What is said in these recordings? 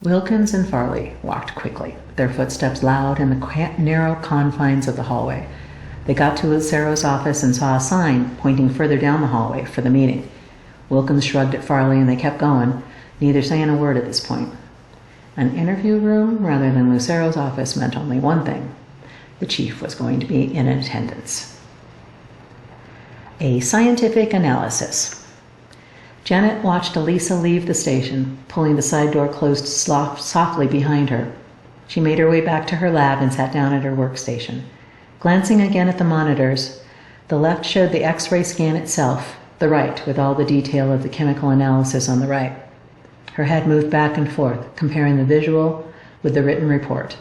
Wilkins and Farley walked quickly, their footsteps loud in the narrow confines of the hallway. They got to Lucero's office and saw a sign pointing further down the hallway for the meeting. Wilkins shrugged at Farley and they kept going, neither saying a word at this point. An interview room rather than Lucero's office meant only one thing. The chief was going to be in attendance. A scientific analysis. Janet watched Elisa leave the station, pulling the side door closed softly behind her. She made her way back to her lab and sat down at her workstation. Glancing again at the monitors, the left showed the X-ray scan itself, the right with all the detail of the chemical analysis on the right. Her head moved back and forth, comparing the visual with the written report.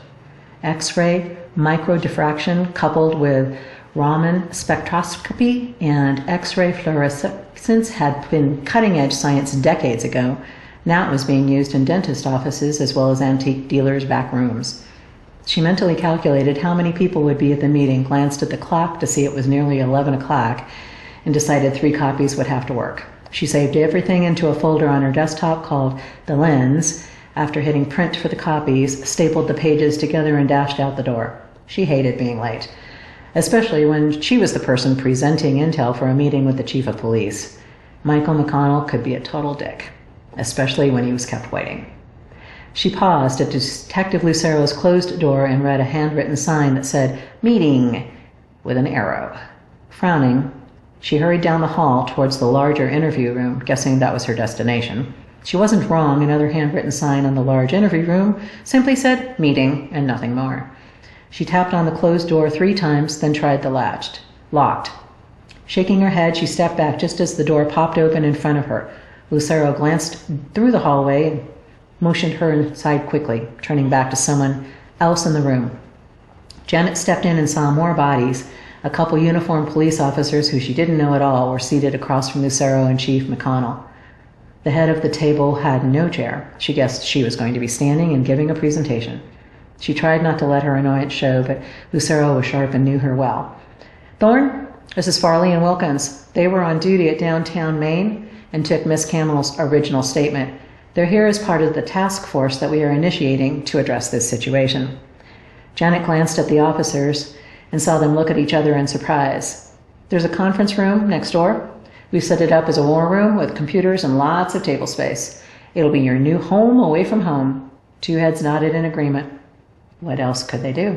X-ray microdiffraction coupled with Raman spectroscopy and X-ray fluorescence had been cutting-edge science decades ago. Now it was being used in dentist offices as well as antique dealers' back rooms. She mentally calculated how many people would be at the meeting, glanced at the clock to see it was nearly 11 o'clock, and decided 3 copies would have to work. She saved everything into a folder on her desktop called The Lens. After hitting print for the copies, stapled the pages together and dashed out the door. She hated being late, especially when she was the person presenting intel for a meeting with the chief of police. Michael McConnell could be a total dick, especially when he was kept waiting. She paused at Detective Lucero's closed door and read a handwritten sign that said, "Meeting," with an arrow. Frowning, she hurried down the hall towards the larger interview room, guessing that was her destination. She wasn't wrong. Another handwritten sign on the large interview room simply said, "Meeting," and nothing more. She tapped on the closed door 3 times, then tried the latch. Locked. Shaking her head, she stepped back just as the door popped open in front of her. Lucero glanced through the hallway and motioned her inside quickly, turning back to someone else in the room. Janet stepped in and saw more bodies. A couple uniformed police officers who she didn't know at all were seated across from Lucero and Chief McConnell. The head of the table had no chair. She guessed she was going to be standing and giving a presentation. She tried not to let her annoyance show, but Lucero was sharp and knew her well. "Thorne, this is Farley and Wilkins. They were on duty at downtown Maine and took Miss Camel's original statement. They're here as part of the task force that we are initiating to address this situation." Janet glanced at the officers and saw them look at each other in surprise. "There's a conference room next door. We've set it up as a war room with computers and lots of table space. It'll be your new home away from home." 2 heads nodded in agreement. What else could they do?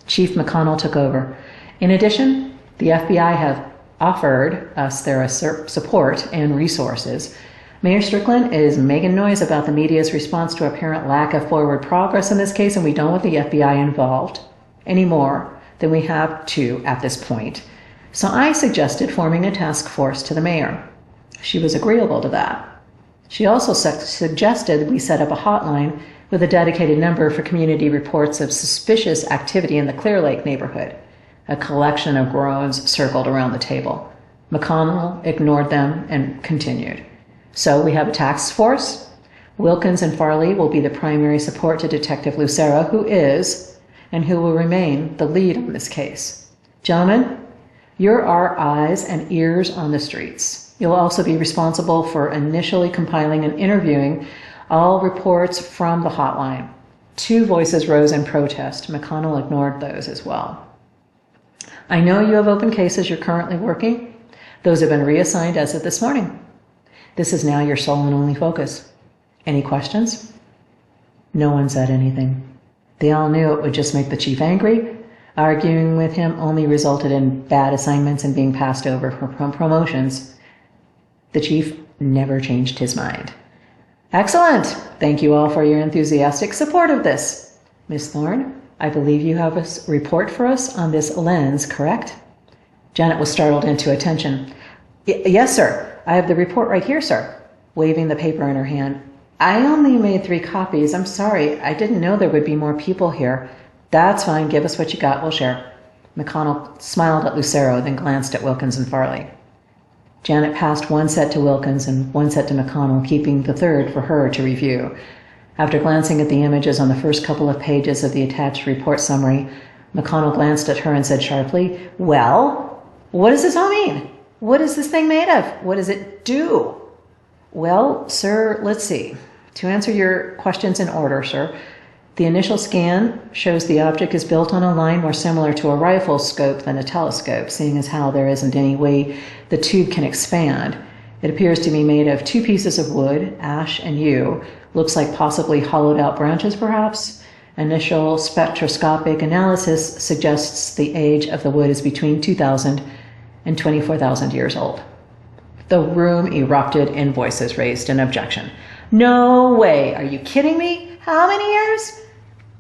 Chief McConnell took over. "In addition, the FBI have offered us their support and resources. Mayor Strickland is making noise about the media's response to apparent lack of forward progress in this case, and we don't want the FBI involved any more than we have to at this point. So I suggested forming a task force to the mayor. She was agreeable to that. She also suggested we set up a hotline with a dedicated number for community reports of suspicious activity in the Clear Lake neighborhood." A collection of groans circled around the table. McConnell ignored them and continued. "So we have a task force. Wilkins and Farley will be the primary support to Detective Lucero, who is, and who will remain, the lead on this case. Gentlemen, you're our eyes and ears on the streets. You'll also be responsible for initially compiling and interviewing all reports from the hotline." 2 voices rose in protest. McConnell ignored those as well. "I know you have open cases you're currently working. Those have been reassigned as of this morning. This is now your sole and only focus. Any questions?" No one said anything. They all knew it would just make the chief angry. Arguing with him only resulted in bad assignments and being passed over for promotions. The chief never changed his mind. "Excellent! Thank you all for your enthusiastic support of this. Miss Thorne, I believe you have a report for us on this lens, correct?" Janet was startled into attention. Yes, sir. I have the report right here, sir," waving the paper in her hand. "I only made 3 copies. I'm sorry. I didn't know there would be more people here." "That's fine. Give us what you got. We'll share." McConnell smiled at Lucero, then glanced at Wilkins and Farley. Janet passed 1 set to Wilkins and 1 set to McConnell, keeping the 3rd for her to review. After glancing at the images on the first couple of pages of the attached report summary, McConnell glanced at her and said sharply, "Well, what does this all mean? What is this thing made of? What does it do?" "Well, sir, let's see. To answer your questions in order, sir, the initial scan shows the object is built on a line more similar to a rifle scope than a telescope, seeing as how there isn't any way the tube can expand. It appears to be made of 2 pieces of wood, ash and yew. Looks like possibly hollowed out branches, perhaps. Initial spectroscopic analysis suggests the age of the wood is between 2,000 and 24,000 years old. The room erupted in voices raised in objection. No way! Are you kidding me? How many years?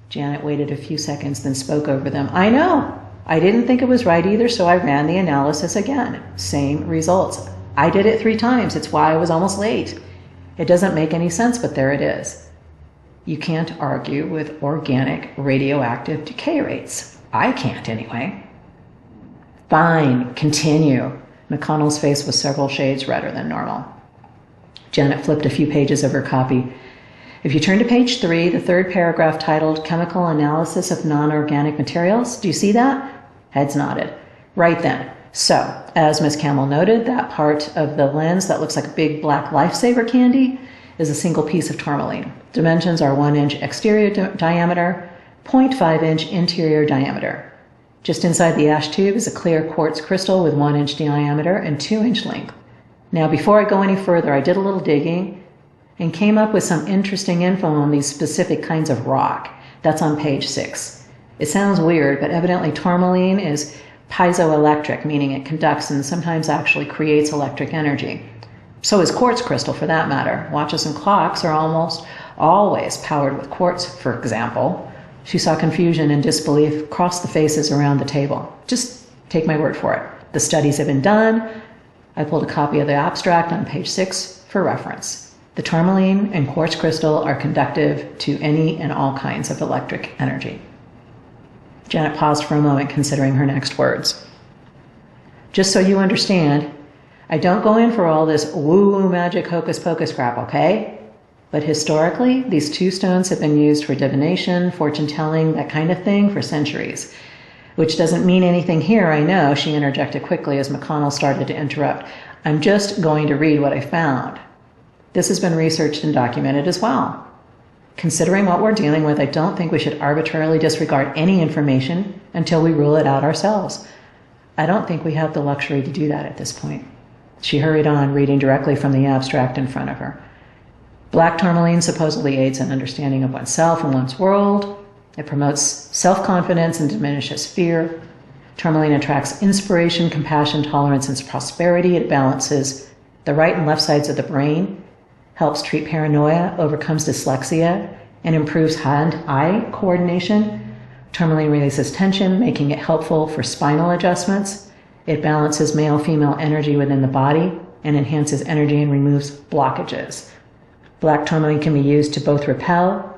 Janet waited a few seconds, then spoke over them. I know. I didn't think it was right either, so I ran the analysis again. Same results. I did it 3 times. It's why I was almost late. It doesn't make any sense, but there it is. You can't argue with organic radioactive decay rates. I can't, anyway. Fine, continue. McConnell's face was several shades redder than normal. Janet flipped a few pages of her copy. If you turn to page 3, the 3rd paragraph titled Chemical Analysis of Non-Organic Materials, do you see that? Heads nodded. Right then. So, as Ms. Campbell noted, that part of the lens that looks like a big black lifesaver candy is a single piece of tourmaline. Dimensions are 1-inch exterior diameter, 0.5-inch interior diameter. Just inside the ash tube is a clear quartz crystal with 1-inch diameter and 2-inch length. Now, before I go any further, I did a little digging and came up with some interesting info on these specific kinds of rock. That's on page 6. It sounds weird, but evidently tourmaline is piezoelectric, meaning it conducts and sometimes actually creates electric energy. So is quartz crystal, for that matter. Watches and clocks are almost always powered with quartz, for example. She saw confusion and disbelief cross the faces around the table. Just take my word for it. The studies have been done. I pulled a copy of the abstract on page 6 for reference. The tourmaline and quartz crystal are conductive to any and all kinds of electric energy. Janet paused for a moment, considering her next words. Just so you understand, I don't go in for all this woo-woo magic hocus pocus crap, okay? But historically, these 2 stones have been used for divination, fortune telling, that kind of thing for centuries. Which doesn't mean anything here, I know, she interjected quickly as McConnell started to interrupt. I'm just going to read what I found. This has been researched and documented as well. Considering what we're dealing with, I don't think we should arbitrarily disregard any information until we rule it out ourselves. I don't think we have the luxury to do that at this point. She hurried on, reading directly from the abstract in front of her. Black tourmaline supposedly aids in understanding of oneself and one's world. It promotes self-confidence and diminishes fear. Tourmaline attracts inspiration, compassion, tolerance, and prosperity. It balances the right and left sides of the brain, helps treat paranoia, overcomes dyslexia, and improves hand-eye coordination. Tourmaline releases tension, making it helpful for spinal adjustments. It balances male-female energy within the body and enhances energy and removes blockages. Black tourmaline can be used to both repel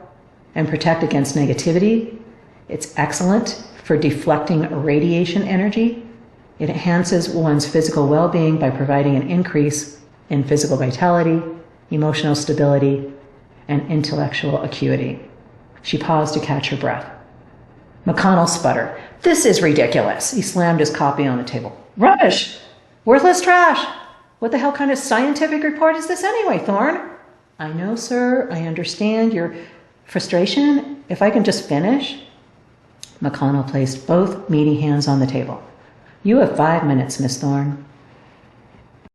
and protect against negativity. It's excellent for deflecting radiation energy. It enhances one's physical well-being by providing an increase in physical vitality, emotional stability, and intellectual acuity. She paused to catch her breath. McConnell sputtered. This is ridiculous. He slammed his copy on the table. Rubbish! Worthless trash! What the hell kind of scientific report is this anyway, Thorne? I know, sir. I understand your frustration. If I can just finish. McConnell placed both meaty hands on the table. You have 5 minutes, Miss Thorne.